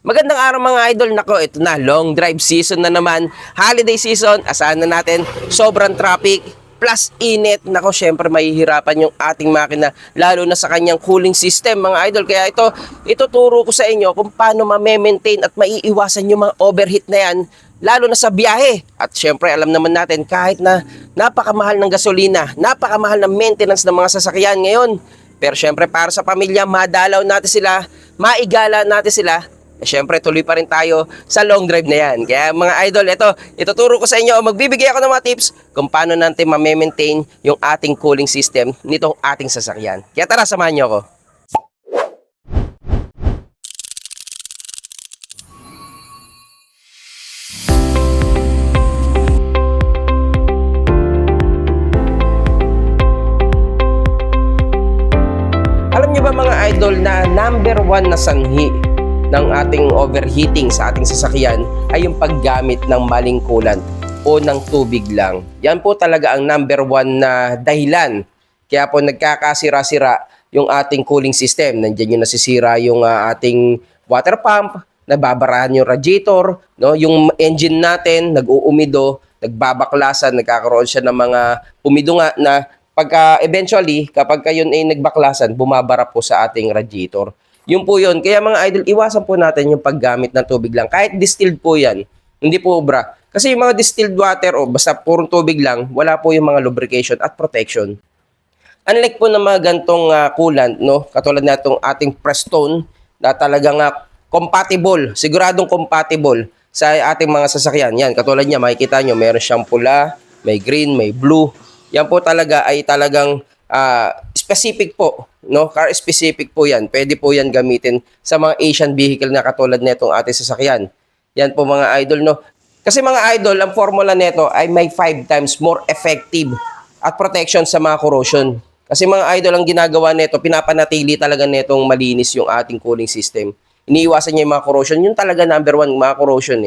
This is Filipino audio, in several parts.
Magandang araw mga idol. Nako, ito na, long drive season na naman. Holiday season, asahan na natin, sobrang traffic, plus init. Nako, syempre mahihirapan yung ating makina, lalo na sa kanyang cooling system mga idol. Kaya ito turo ko sa inyo kung paano ma-maintain at maiiwasan yung mga overheat na yan, lalo na sa biyahe. At syempre, alam naman natin, kahit na napakamahal ng gasolina, napakamahal ng maintenance ng mga sasakyan ngayon, pero syempre, para sa pamilya, madalaw natin sila, maigala natin sila. Siyempre, tuloy pa rin tayo sa long drive na yan. Kaya mga idol, ituturo ko sa inyo, magbibigay ako ng mga tips kung paano natin ma-maintain yung ating cooling system nitong ating sasakyan. Kaya tara, samahan nyo ako. Alam nyo ba mga idol na number one na sanhi ng ating overheating sa ating sasakyan ay yung paggamit ng maling coolant o ng tubig lang. Yan po talaga ang number one na dahilan. Kaya po nagkakasira-sira yung ating cooling system. Nandiyan yung nasisira yung ating water pump, nababarahan yung radiator, no? Yung engine natin nag-uumido, nagbabaklasan, nagkakaroon siya ng mga umido nga na pagka eventually kapag yun ay nagbaklasan, bumabara po sa ating radiator. Yun po yun. Kaya mga idol, iwasan po natin yung paggamit ng tubig lang. Kahit distilled po yan, hindi po obra. Kasi yung mga distilled water o basta purong tubig lang, wala po yung mga lubrication at protection. Unlike po ng mga gantong coolant, no? Katulad na itong ating Prestone na talagang compatible, siguradong compatible sa ating mga sasakyan. Yan, katulad niya, makikita nyo, meron siyang pula, may green, may blue. Yan po talaga ay talagang specific po, no? Car specific po yan. Pwede po yan gamitin sa mga Asian vehicle na katulad nitong ating sasakyan. Yan po mga idol, no? Kasi mga idol, ang formula nito ay may 5 times more effective at protection sa mga corrosion. Kasi mga idol, ang ginagawa nito, pinapanatili talaga netong malinis yung ating cooling system. Iniiwasan niya yung mga corrosion. Yung talaga number one, mga corrosion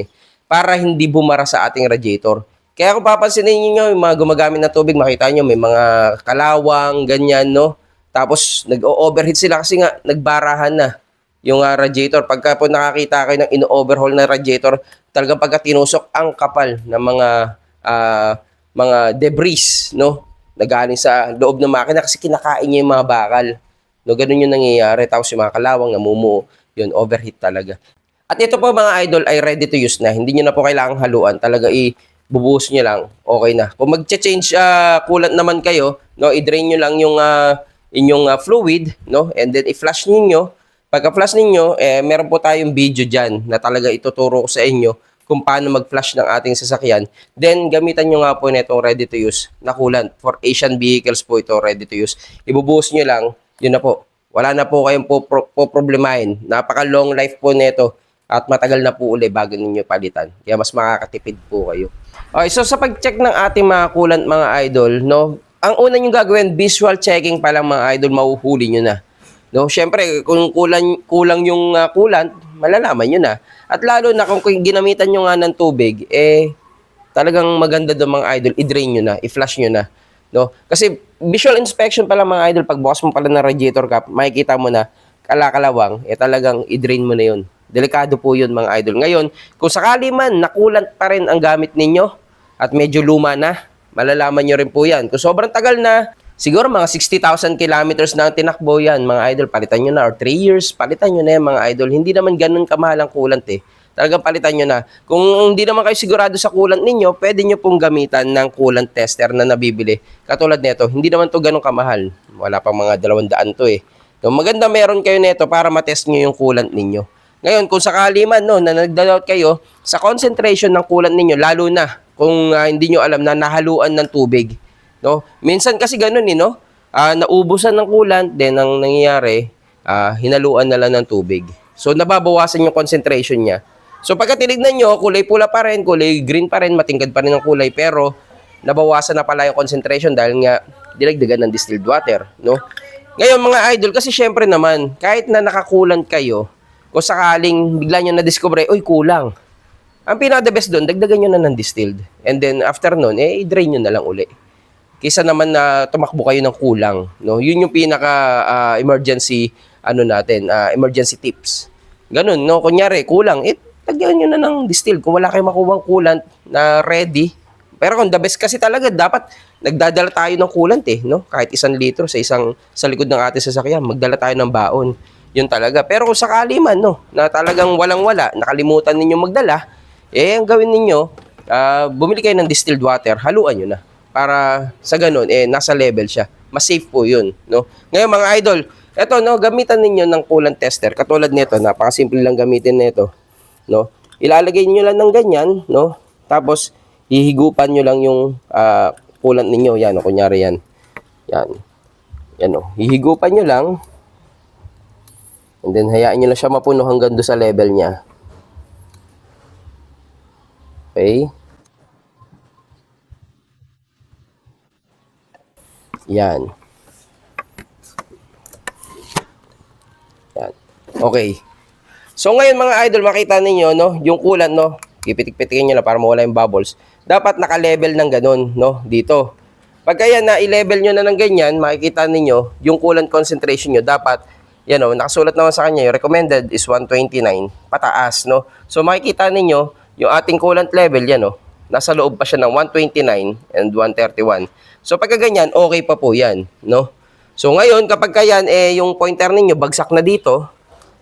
para hindi bumara sa ating radiator. Kaya kung papansinin niyo yung mga gumagamit na tubig, makita niyo may mga kalawang, ganyan, no? Tapos nag-overheat sila kasi nga nagbarahan na yung radiator. Pagka po nakakita kayo ng in-overhaul na radiator, talagang pagka tinusok ang kapal ng mga debris, no? Nagaling sa loob ng makina kasi kinakain niya yung mga bakal. No, ganun yung nangyayari. Tapos yung mga kalawang namumuo, yun, overheat talaga. At ito po mga idol ay ready to use na. Hindi niyo na po kailangang haluan. Talaga bubuhos nyo lang, okay na. Kung mag-change coolant naman kayo, no, i-drain nyo lang yung inyong fluid, no, and then i-flush niyo. Pagka-flush niyo, meron po tayong video dyan na talaga ituturo ko sa inyo kung paano mag-flush ng ating sasakyan. Then, gamitan nyo nga po nitong ready to use na coolant. For Asian vehicles po ito, ready to use. Ibubuhos nyo lang, yun na po. Wala na po kayong problemahin. Napaka-long life po nito at matagal na po uli bago ninyo palitan. Kaya mas makakatipid po kayo. Okay, so sa pag-check ng ating mga coolant mga idol, no, ang una nyo gagawin, visual checking pa lang mga idol, mahuhuli nyo na. No, syempre, kung kulang yung coolant, malalaman nyo na. At lalo na kung ginamitan nyo nga ng tubig, talagang maganda doon mga idol, i-drain nyo na, i-flush nyo na. No? Kasi visual inspection pa lang mga idol, pag bukas mo pala ng radiator cap, makikita mo na kalakalawang, talagang i-drain mo na yun. Delikado po yun mga idol. Ngayon, kung sakali man nakulant pa rin ang gamit ninyo at medyo luma na, malalaman nyo rin po yan. Kung sobrang tagal na, siguro mga 60,000 kilometers na ang tinakbo yan mga idol, palitan nyo na, or 3 years, palitan nyo na yan mga idol. Hindi naman ganun kamahal ang coolant Talagang palitan nyo na. Kung hindi naman kayo sigurado sa coolant ninyo, pwede nyo pong gamitan ng coolant tester na nabibili. Katulad nito, hindi naman to ganun kamahal. Wala pang mga 200 to So, maganda meron kayo nito para matest nyo yung coolant ninyo. Ngayon, kung sakali man no, na nag-doubt kayo sa concentration ng coolant ninyo, lalo na kung hindi nyo alam na nahaluan ng tubig. No? Minsan kasi ganun no? Naubusan ng coolant, then ang nangyayari, hinaluan na lang ng tubig. So, nababawasan yung concentration niya. So, pagka tinignan nyo, kulay pula pa rin, kulay green pa rin, matingkad pa rin ang kulay, pero nabawasan na pala yung concentration dahil nga dinagdagan ng distilled water. No? Ngayon, mga idol, kasi syempre naman, kahit na nakakulant kayo, kung sakaling bigla nyo na-discover, uy, kulang. Ang pinaka-the best doon, dagdagan nyo na ng distilled. And then, after nun, i-drain nyo na lang uli. Kaysa naman na tumakbo kayo ng kulang. No? Yun yung pinaka-emergency, emergency tips. Ganun, no? Kunyari, kulang, lagyan nyo na ng distill. Kung wala kayong makuwang coolant na ready, pero kung the best kasi talaga, dapat nagdadala tayo ng coolant no? Kahit 1 litro sa likod ng ating sasakyan, magdala tayo ng baon. Yun talaga. Pero kung sakali man, no, na talagang walang-wala, nakalimutan ninyo magdala, ang gawin ninyo, bumili kayo ng distilled water, haluan nyo na. Para sa ganun, nasa level siya. Mas safe po yun, no? Ngayon mga idol, eto, no, gamitan ninyo ng coolant tester. Katulad nito, napakasimple lang gamitin nito, no? Ilalagay niyo lang ng ganyan, no? Tapos hihigupan niyo lang yung coolant ninyo, yan, o kunyari yan. Yan. Yan, o. Hihigupan niyo lang. And then hayaan niyo lang siya mapuno hanggang do sa level niya. Okay? Yan. Yan. Okay. So ngayon mga idol, makita ninyo, no, yung coolant, no, pipitik-pitikin nyo na para mawala yung bubbles. Dapat naka-level ng ganun, no, dito. Pagka yan na i-level nyo na ng ganyan, makikita ninyo yung coolant concentration nyo. Dapat, yan o, nakasulat naman sa kanya, yung recommended is 129, pataas, no. So makikita ninyo, yung ating coolant level, yan o, nasa loob pa siya ng 129 and 131. So pagka ganyan, okay pa po yan, no. So ngayon, kapag yan, yung pointer ninyo bagsak na dito,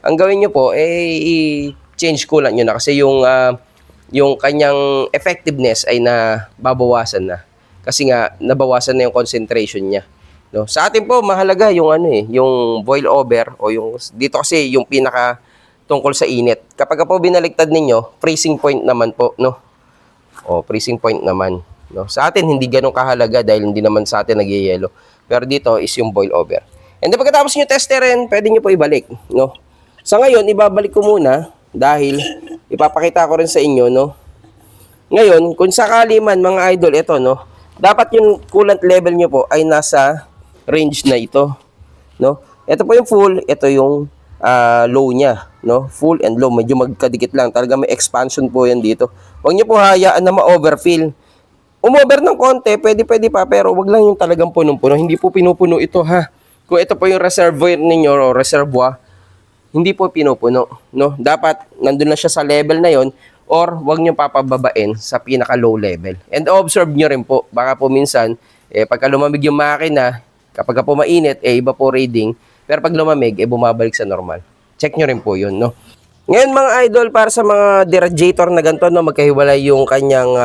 ang gawin nyo po, i-change coolant nyo na kasi yung kanyang effectiveness ay nababawasan na. Kasi nga, nabawasan na yung concentration niya. No? Sa atin po, mahalaga yung yung boil over o yung, dito kasi yung pinaka tungkol sa init. Kapag po binaligtad ninyo, freezing point naman po, no? O, freezing point naman. No? Sa atin, hindi ganun kahalaga dahil hindi naman sa atin nagyayelo. Pero dito is yung boil over. And then pagkatapos nyo testerin, pwede nyo po ibalik, no? Sa ngayon, ibabalik ko muna dahil ipapakita ko rin sa inyo, no? Ngayon, kung sakali man mga idol, ito, no? Dapat yung coolant level nyo po ay nasa range na ito, no? Ito po yung full, ito yung low niya, no? Full and low, medyo magkadikit lang. Talaga may expansion po yan dito. Huwag nyo po hayaan na ma-overfill. Umover ng konti, pwede pa, pero wag lang yung talagang punong-puno. Hindi po pinupuno ito, ha? Kung ito po yung reservoir ninyo o reservoir, hindi po pinupuno, no? Dapat nandun na siya sa level na yon or wag niyo papababain sa pinaka low level. And observe niyo rin po, baka po minsan pagka lumamig yung makina, kapag po mainit iba po reading, pero pag lumamig bumabalik sa normal. Check niyo rin po 'yun, no? Ngayon mga idol, para sa mga radiator na ganito, no, magkahiwalay yung kanyang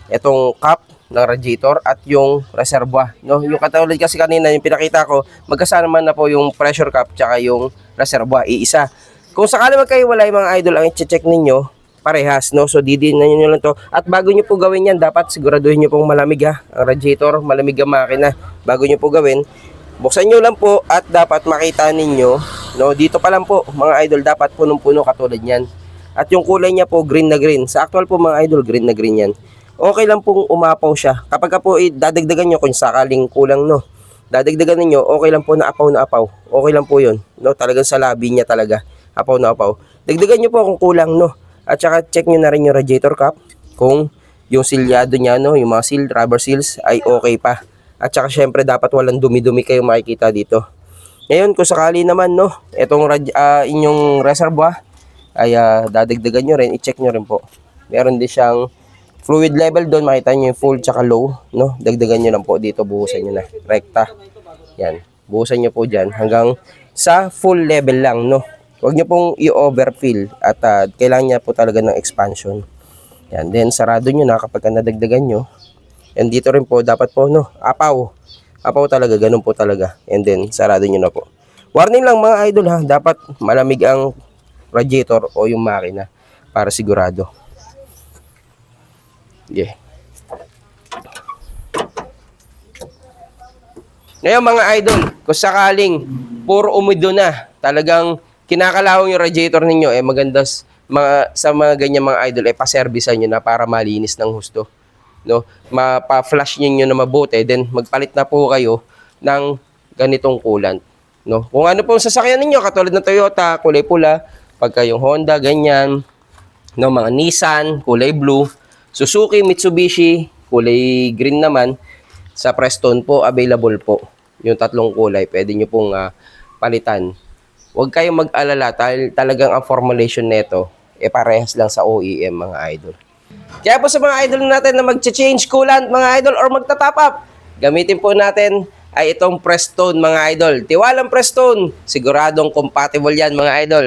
etong cap ng radiator at yung reservoir, no? Yung katulad kasi kanina yung pinakita ko, magkasama na po yung pressure cap tsaka yung reservoir, iisa. Kung sakali magkahiwalay mga idol, ang i-check ninyo parehas, no? So didinan niyo lang to. At bago niyo po gawin yan, dapat siguraduhin niyo pong malamig ang radiator, malamig ang makina. Bago niyo po gawin, buksan niyo lang po at dapat makita ninyo, no? Dito pa lang po mga idol, dapat punong-puno katulad niyan. At yung kulay niya po green na green. Sa actual po mga idol, green na green yan. Okay lang pong umapaw siya. Kapag po dadagdagan nyo kung sakaling kulang, no, dadagdagan niyo, okay lang po na apaw. Okay lang po yun, no, talagang sa labi niya talaga, apaw na apaw. Dagdagan nyo po kung kulang, no, at saka check nyo na rin yung radiator cap, kung yung silyado niya, no, yung mga seal, rubber seals ay okay pa. At saka syempre dapat walang dumi-dumi kayong makikita dito. Ngayon kung sakali naman, no, itong inyong reservoir ay dadagdagan nyo rin, i-check nyo rin po. Meron din siyang fluid level doon, makita nyo yung full tsaka low, no? Dagdagan nyo lang po dito, buhusan nyo na, rekta. Yan, buhusan nyo po dyan hanggang sa full level lang, no? Huwag nyo pong i-overfill at kailangan niya po talaga ng expansion. Yan, then sarado nyo na kapag nadagdagan nyo. And dito rin po, dapat po, no, apaw. Apaw talaga, ganun po talaga. And then, sarado nyo na po. Warning lang mga idol ha, dapat malamig ang radiator o yung makina para sigurado. Yeah. Ngayon mga idol, kung sakaling puro umido na, talagang kinakalawang yung radiator ninyo, maganda sa mga ganyan mga idol, pa-servicean nyo na para malinis ng husto. No? Mapa-flush nyo na mabuti, then magpalit na po kayo ng ganitong coolant. No? Kung ano pong sasakyan ninyo, katulad ng Toyota, kulay pula, pagka yung Honda, ganyan, no, mga Nissan, kulay blue, Suzuki, Mitsubishi, kulay green naman. Sa Preston po, available po. Yung tatlong kulay, pwede nyo pong palitan. huwag kayong mag-alala dahil talagang ang formulation nito parehas lang sa OEM mga idol. Kaya po sa mga idol natin na mag-change coolant mga idol or magta-top up, gamitin po natin ay itong Prestone mga idol. Tiwalang Prestone, siguradong compatible yan mga idol.